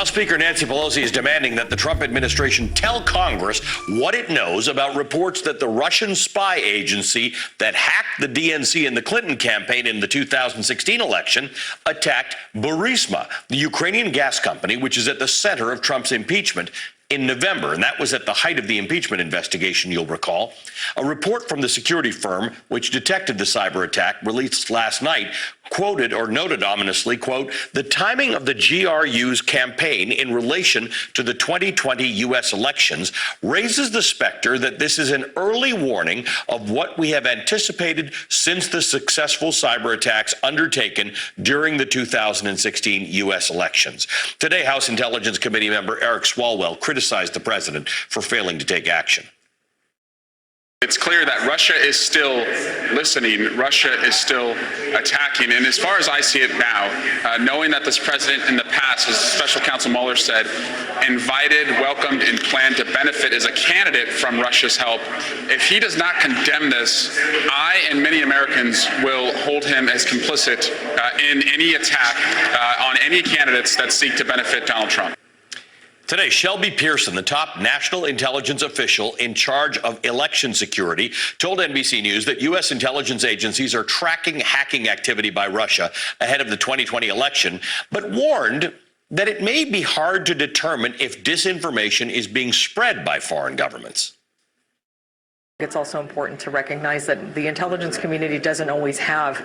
House Speaker Nancy Pelosi is demanding that the Trump administration tell Congress what it knows about reports that the Russian spy agency that hacked the DNC in the Clinton campaign in the 2016 election attacked Burisma, the Ukrainian gas company, which is at the center of Trump's impeachment in November, and that was at the height of the impeachment investigation, you'll recall. A report from the security firm which detected the cyber attack released last night quoted or noted ominously, quote, the timing of the GRU's campaign in relation to the 2020 U.S. elections raises the specter that this is an early warning of what we have anticipated since the successful cyber attacks undertaken during the 2016 U.S. elections. Today, House Intelligence Committee member Eric Swalwell criticized the president for failing to take action. It's clear that Russia is still listening, Russia is still attacking, and as far as I see it now, knowing that this president in the past, as Special Counsel Mueller said, invited, welcomed, and planned to benefit as a candidate from Russia's help, if he does not condemn this, I and many Americans will hold him as complicit in any attack on any candidates that seek to benefit Donald Trump. Today, Shelby Pearson, the top national intelligence official in charge of election security, told NBC News that U.S. intelligence agencies are tracking hacking activity by Russia ahead of the 2020 election, but warned that it may be hard to determine if disinformation is being spread by foreign governments. It's also important to recognize that the intelligence community doesn't always have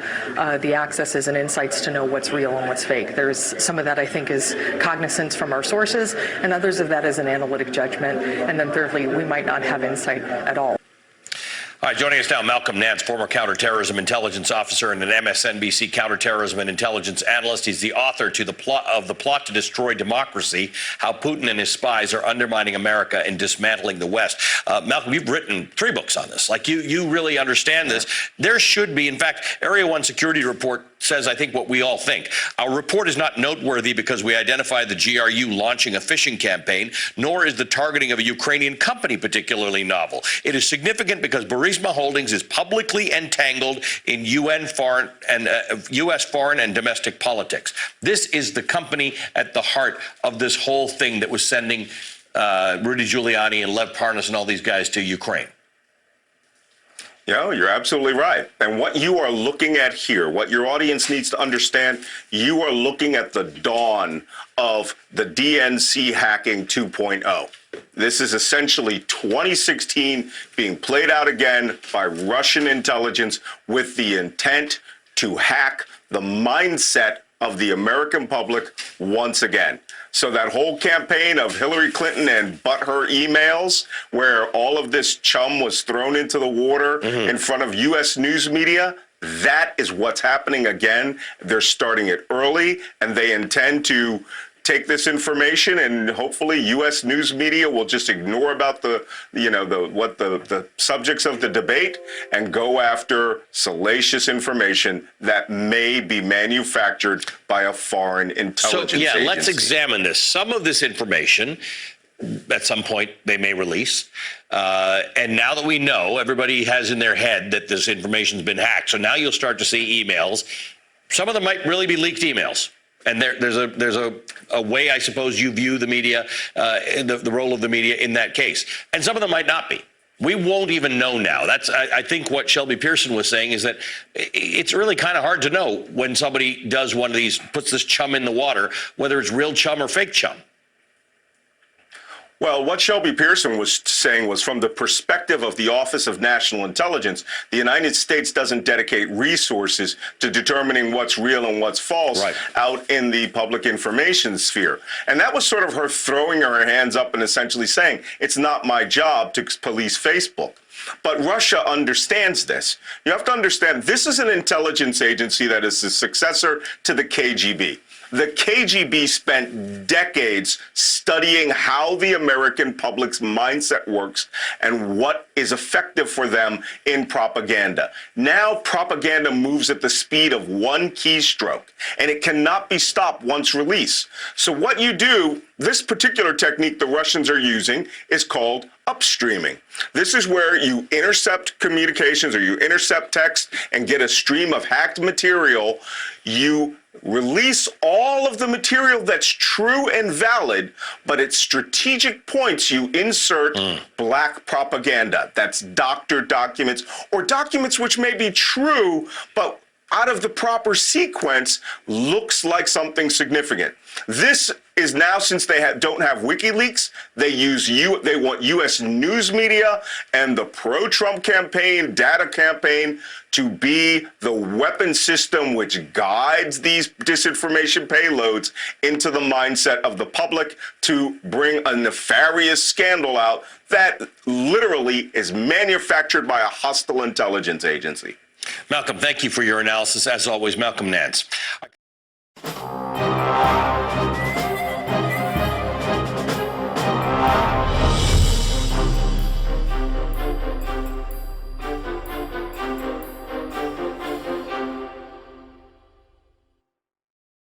the accesses and insights to know what's real and what's fake. There's some of that I think is cognizance from our sources, and others of that is an analytic judgment. And then thirdly, we might not have insight at all. All right, joining us now, Malcolm Nance, former counterterrorism intelligence officer and an MSNBC counterterrorism and intelligence analyst. He's the author to the plot to destroy democracy, how Putin and his spies are undermining America and dismantling the West. Malcolm, you've written 3 books on this. Like, you really understand this. There should be, in fact, Area 1 security report says, I think, what we all think. Our report is not noteworthy because we identified the GRU launching a phishing campaign, nor is the targeting of a Ukrainian company particularly novel. It is significant because Burisma Holdings is publicly entangled in U.S. foreign and domestic politics. This is the company at the heart of this whole thing that was sending Rudy Giuliani and Lev Parnas and all these guys to Ukraine. Yeah, you're absolutely right. And what you are looking at here, what your audience needs to understand, you are looking at the dawn of the DNC hacking 2.0. This is essentially 2016 being played out again by Russian intelligence with the intent to hack the mindset of the American public once again. So that whole campaign of Hillary Clinton and her emails, where all of this chum was thrown into the water in front of U.S. news media, that is what's happening again. They're starting it early, and they intend to take this information, and hopefully U.S. news media will just ignore about the subjects of the debate and go after salacious information that may be manufactured by a foreign intelligence agency. Let's examine this. Some of this information, at some point, they may release. And now that we know, everybody has in their head that this information's been hacked. So now you'll start to see emails. Some of them might really be leaked emails. And there's a way, I suppose, you view the media, the role of the media in that case. And some of them might not be. We won't even know now. That's, I think, what Shelby Pearson was saying is that it's really kind of hard to know when somebody does one of these, puts this chum in the water, whether it's real chum or fake chum. Well, what Shelby Pearson was saying was from the perspective of the Office of National Intelligence, the United States doesn't dedicate resources to determining what's real and what's false out in the public information sphere. And that was sort of her throwing her hands up and essentially saying, it's not my job to police Facebook. But Russia understands this. You have to understand, this is an intelligence agency that is the successor to the KGB. The KGB spent decades studying how the American public's mindset works and what is effective for them in propaganda. Now propaganda moves at the speed of one keystroke, and it cannot be stopped once released. So what you do, this particular technique the Russians are using is called upstreaming. This is where you intercept communications or you intercept text and get a stream of hacked material. You release all of the material that's true and valid, but at strategic points you insert black propaganda. That's doctored documents or documents which may be true, but out of the proper sequence looks like something significant. This is now, since they don't have WikiLeaks, they want U.S. news media and the pro-Trump campaign, data campaign, to be the weapon system which guides these disinformation payloads into the mindset of the public to bring a nefarious scandal out that literally is manufactured by a hostile intelligence agency. Malcolm, thank you for your analysis. As always, Malcolm Nance.